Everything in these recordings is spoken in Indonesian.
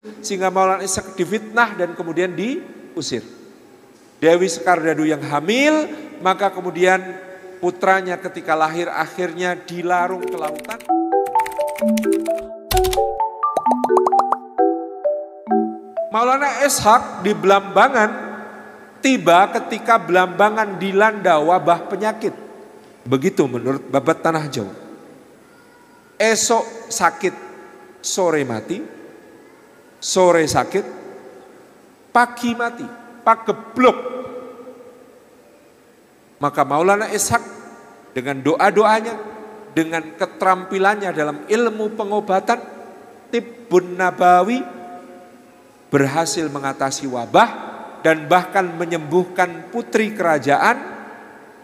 sehingga Maulana Ishak difitnah dan kemudian diusir. Dewi Sekardadu yang hamil, maka kemudian putranya ketika lahir akhirnya dilarung ke lautan. Maulana Ishak di Belambangan tiba ketika Belambangan dilanda wabah penyakit. Begitu menurut Babat Tanah Jawa. Esok sakit, sore mati, sore sakit, pagi mati, pageblok. Maka Maulana Ishak dengan doa-doanya, dengan keterampilannya dalam ilmu pengobatan, Tibbun Nabawi, berhasil mengatasi wabah dan bahkan menyembuhkan putri kerajaan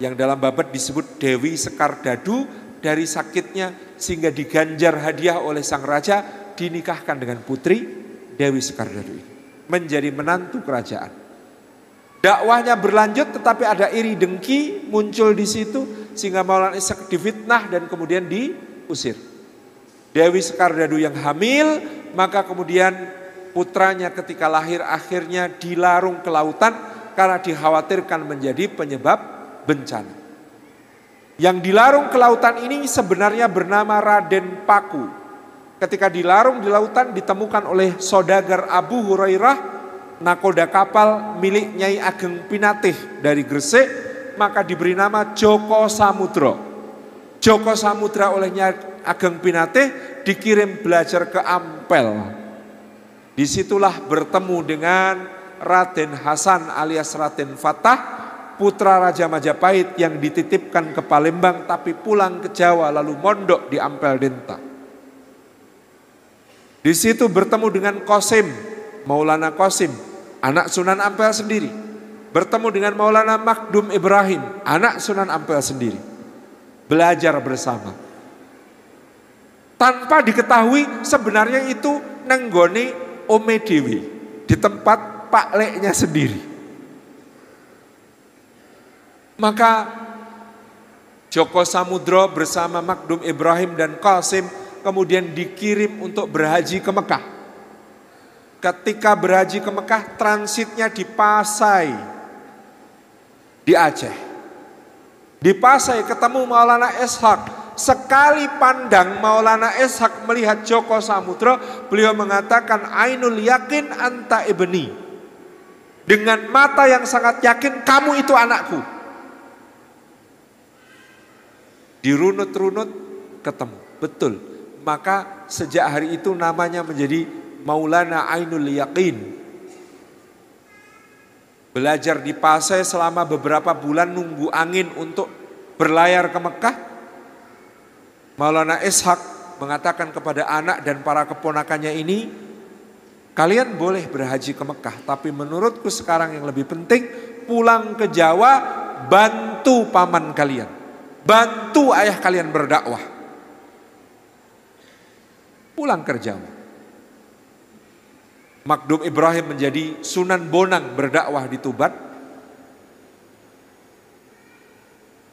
yang dalam babat disebut Dewi Sekardadu dari sakitnya sehingga diganjar hadiah oleh sang raja, dinikahkan dengan putri Dewi Sekardadu ini menjadi menantu kerajaan. Dakwahnya berlanjut tetapi ada iri dengki muncul di situ sehingga Maulana Ishak difitnah dan kemudian diusir. Dewi Sekardadu yang hamil, maka kemudian putranya ketika lahir akhirnya dilarung ke lautan karena dikhawatirkan menjadi penyebab bencana. Yang dilarung ke lautan ini sebenarnya bernama Raden Paku. Ketika dilarung di lautan ditemukan oleh saudagar Abu Hurairah, nakoda kapal milik Nyai Ageng Pinatih dari Gresik, maka diberi nama Joko Samudra. Joko Samudra oleh Nyai Ageng Pinatih dikirim belajar ke Ampel. Disitulah bertemu dengan Raden Hasan alias Raden Fatah, putra Raja Majapahit yang dititipkan ke Palembang tapi pulang ke Jawa lalu mondok di Ampel Denta. Di situ bertemu dengan Qasim, Maulana Qasim, anak Sunan Ampel sendiri. Bertemu dengan Maulana Makdum Ibrahim, anak Sunan Ampel sendiri. Belajar bersama. Tanpa diketahui sebenarnya itu nenggone Ome Dewi di tempat Pak Leknya sendiri. Maka Joko Samudra bersama Makdum Ibrahim dan Qasim kemudian dikirim untuk berhaji ke Mekah. Ketika berhaji ke Mekah transitnya di Pasai, di Aceh. Di Pasai ketemu Maulana Ishak. Sekali pandang Maulana Ishak melihat Joko Samudra, beliau mengatakan ainul yakin anta ibni. Dengan mata yang sangat yakin kamu itu anakku. Dirunut-runut ketemu, betul. Maka sejak hari itu namanya menjadi Maulana Ainul Yakin. Belajar di Pasai selama beberapa bulan nunggu angin untuk berlayar ke Mekah. Maulana Ishak mengatakan kepada anak dan para keponakannya ini, kalian boleh berhaji ke Mekah, tapi menurutku sekarang yang lebih penting pulang ke Jawa, bantu paman kalian, bantu ayah kalian berdakwah. Pulang ke Jawa. Makdum Ibrahim menjadi Sunan Bonang berdakwah di Tuban.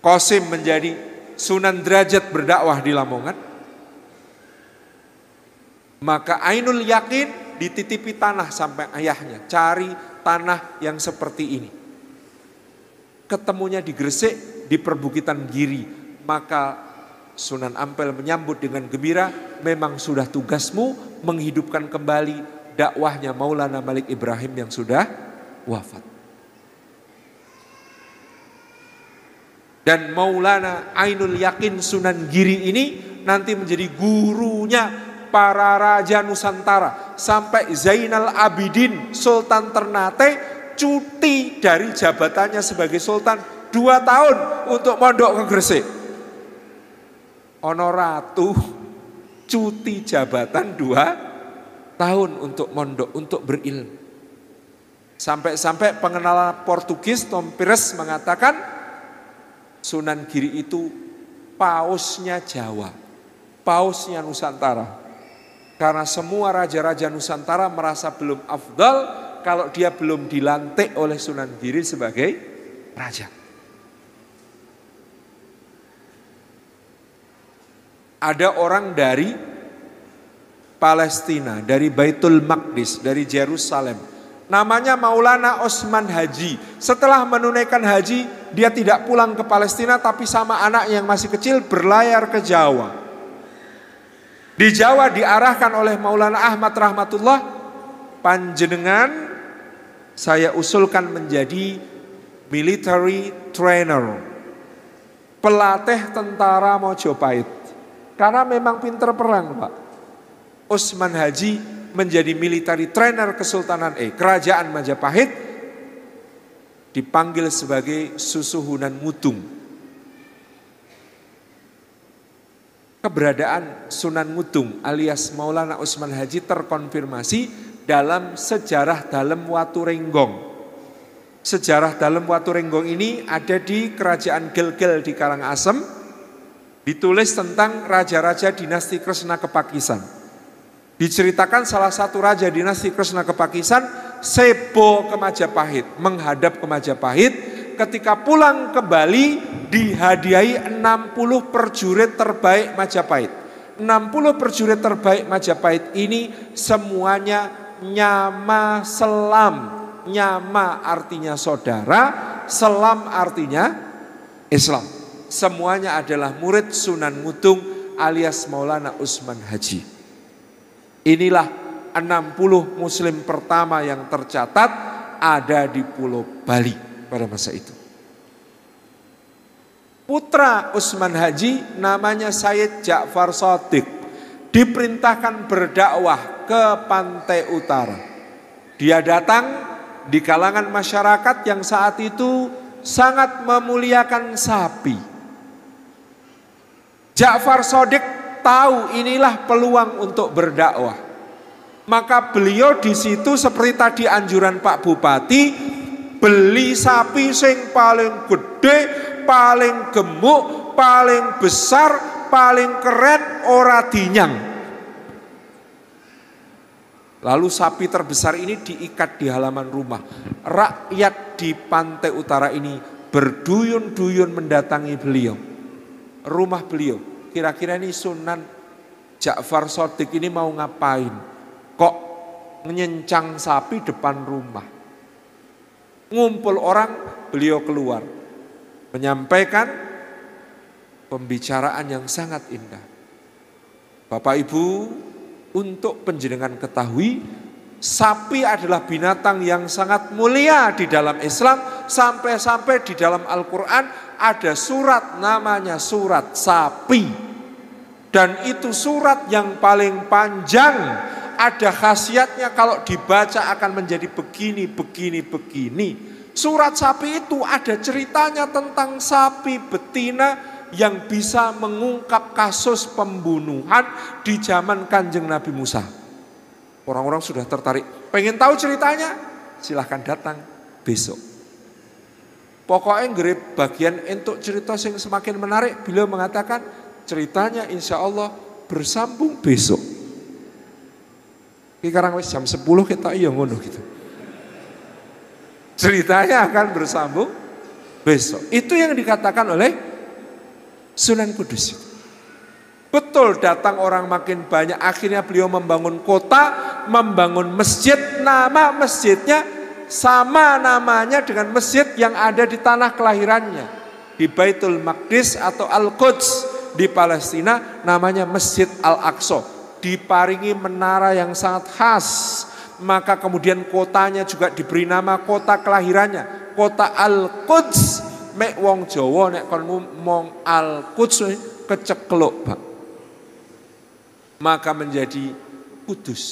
Qasim menjadi Sunan Derajat berdakwah di Lamongan. Maka Ainul Yakin dititipi tanah sampai ayahnya. Cari tanah yang seperti ini. Ketemunya di Gresik, di perbukitan Giri. Maka Sunan Ampel menyambut dengan gembira, memang sudah tugasmu menghidupkan kembali dakwahnya Maulana Malik Ibrahim yang sudah wafat. Dan Maulana Ainul Yakin Sunan Giri ini nanti menjadi gurunya para raja Nusantara. Sampai Zainal Abidin Sultan Ternate cuti dari jabatannya sebagai sultan 2 tahun untuk mondok ke Gresik. Ono ratu cuti jabatan 2 tahun untuk mondok, untuk berilmu. Sampai-sampai pengenalan Portugis Tom Pires mengatakan Sunan Giri itu pausnya Jawa, pausnya Nusantara. Karena semua raja-raja Nusantara merasa belum afdal kalau dia belum dilantik oleh Sunan Giri sebagai raja. Ada orang dari Palestina, dari Baitul Maqdis, dari Yerusalem. Namanya Maulana Osman Haji. Setelah menunaikan haji, dia tidak pulang ke Palestina, tapi sama anak yang masih kecil berlayar ke Jawa. Di Jawa diarahkan oleh Maulana Ahmad rahmatullah, panjenengan saya usulkan menjadi military trainer, pelatih tentara Mojopahit. Karena memang pinter perang, Pak. Osman Haji menjadi military trainer Kerajaan Majapahit, dipanggil sebagai Susuhunan Mutung. Keberadaan Sunan Mutung alias Maulana Osman Haji terkonfirmasi dalam sejarah Dalem Waturenggong. Sejarah Dalem Waturenggong ini ada di Kerajaan Gelgel di Karangasem, ditulis tentang raja-raja dinasti Kresna Kepakisan. Diceritakan salah satu raja dinasti Kresna Kepakisan sebo ke Majapahit, menghadap ke Majapahit. Ketika pulang ke Bali dihadiahi 60 prajurit terbaik Majapahit. 60 prajurit terbaik Majapahit ini semuanya nyama selam. Nyama artinya saudara, selam artinya Islam. Semuanya adalah murid Sunan Mutung alias Maulana Osman Haji. Inilah 60 muslim pertama yang tercatat ada di Pulau Bali pada masa itu. Putra Osman Haji namanya Sayyid Ja'far Shadiq diperintahkan berdakwah ke pantai utara. Dia datang di kalangan masyarakat yang saat itu sangat memuliakan sapi. Ja'far Shadiq tahu inilah peluang untuk berdakwah. Maka beliau di situ seperti tadi anjuran Pak Bupati, beli sapi sing paling gede, paling gemuk, paling besar, paling keren, ora dinyang. Lalu sapi terbesar ini diikat di halaman rumah. Rakyat di pantai utara ini berduyun-duyun mendatangi beliau. Rumah beliau. Kira-kira ini Sunan Ja'far Shadiq ini mau ngapain? Kok nyencang sapi depan rumah? Ngumpul orang, beliau keluar. Menyampaikan pembicaraan yang sangat indah. Bapak Ibu, untuk penjenengan ketahui, sapi adalah binatang yang sangat mulia di dalam Islam. Sampai-sampai di dalam Al-Quran ada surat namanya surat sapi. Dan itu surat yang paling panjang. Ada khasiatnya kalau dibaca akan menjadi begini, begini, begini. Surat sapi itu ada ceritanya tentang sapi betina yang bisa mengungkap kasus pembunuhan di zaman Kanjeng Nabi Musa. Orang-orang sudah tertarik. Pengen tahu ceritanya? Silahkan datang besok. Pokoknya ngerip bagian untuk cerita yang semakin menarik. Beliau mengatakan ceritanya insya Allah bersambung besok. Sekarang jam 10 kita iya ngono gitu. Ceritanya akan bersambung besok. Itu yang dikatakan oleh Sunan Kudus. Betul, datang orang makin banyak. Akhirnya beliau membangun kota, membangun masjid. Nama masjidnya sama namanya dengan masjid yang ada di tanah kelahirannya. Di Baitul Maqdis atau Al-Quds di Palestina namanya Masjid Al-Aqsa. Diparingi menara yang sangat khas. Maka kemudian kotanya juga diberi nama kota kelahirannya, kota Al-Quds. Mek wong Jawa nek kon ngomong Al-Quds kecekluk, Pak. Maka menjadi Kudus.